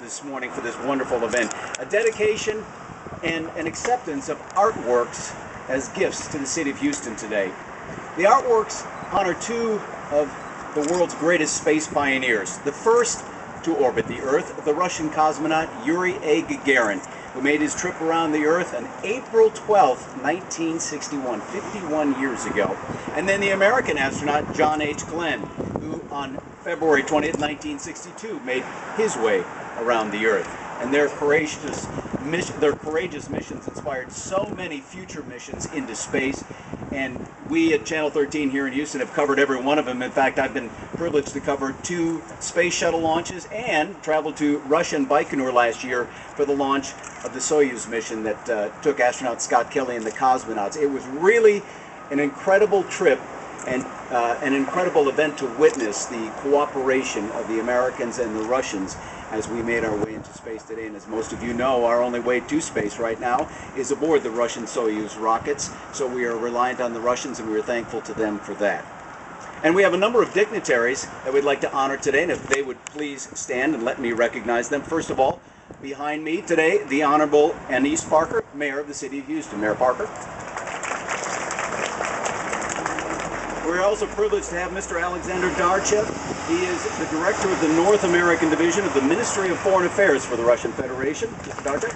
This morning for this wonderful event. A dedication and an acceptance of artworks as gifts to the city of Houston today. The artworks honor two of the world's greatest space pioneers. The first to orbit the Earth, the Russian cosmonaut Yuri A. Gagarin, who made his trip around the Earth on April 12, 1961, 51 years ago. And then the American astronaut John H. Glenn, who on February 20th, 1962, made his way around the Earth. And their courageous missions inspired so many future missions into space. And we at Channel 13 here in Houston have covered every one of them. In fact, I've been privileged to cover 2 space shuttle launches and traveled to Russia and Baikonur last year for the launch of the Soyuz mission that took astronaut Scott Kelly and the cosmonauts. It was really an incredible trip and an incredible event to witness the cooperation of the Americans and the Russians as we made our way into space today. And as most of you know, our only way to space right now is aboard the Russian Soyuz rockets. So we are reliant on the Russians, and we are thankful to them for that. And we have a number of dignitaries that we'd like to honor today, and if they would please stand and let me recognize them. First of all, behind me today, the Honorable Annise Parker, Mayor of the City of Houston. Mayor Parker. We're also privileged to have Mr. Alexander Darchev. He is the Director of the North American Division of the Ministry of Foreign Affairs for the Russian Federation. Mr. Darchev.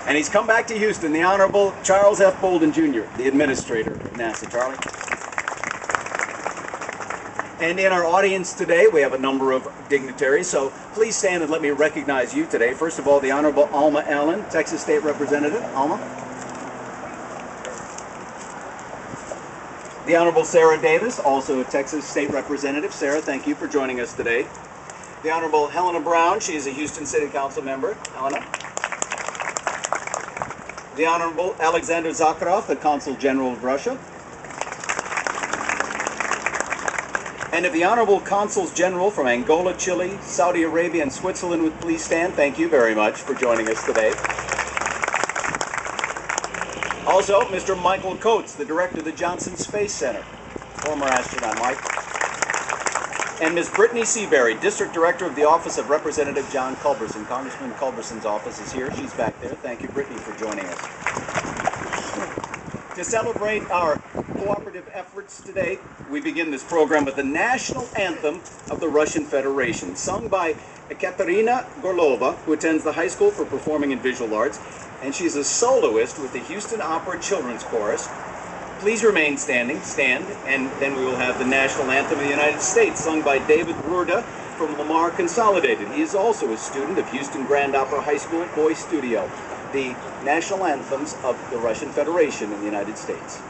And he's come back to Houston, the Honorable Charles F. Bolden, Jr., the Administrator of NASA. Charlie. And in our audience today, we have a number of dignitaries, so please stand and let me recognize you today. First of all, the Honorable Alma Allen, Texas State Representative. Alma. The Honorable Sarah Davis, also a Texas State Representative. Sarah, thank you for joining us today. The Honorable Helena Brown, she is a Houston City Council member. Helena. The Honorable Alexander Zakharov, the Consul General of Russia. And if the Honorable Consuls General from Angola, Chile, Saudi Arabia, and Switzerland would please stand, thank you very much for joining us today. Also, Mr. Michael Coates, the Director of the Johnson Space Center, former astronaut Mike. And Ms. Brittany Seabury, District Director of the Office of Representative John Culberson. Congressman Culberson's office is here. She's back there. Thank you, Brittany, for joining us. To celebrate our cooperative efforts today, we begin this program with the national anthem of the Russian Federation, sung by Ekaterina Gorlova, who attends the High School for Performing and Visual Arts, and she's a soloist with the Houston Opera Children's Chorus. Please remain standing, and then we will have the national anthem of the United States, sung by David Rurda from Lamar Consolidated. He is also a student of Houston Grand Opera High School Voice Studio. The national anthems of the Russian Federation in the United States.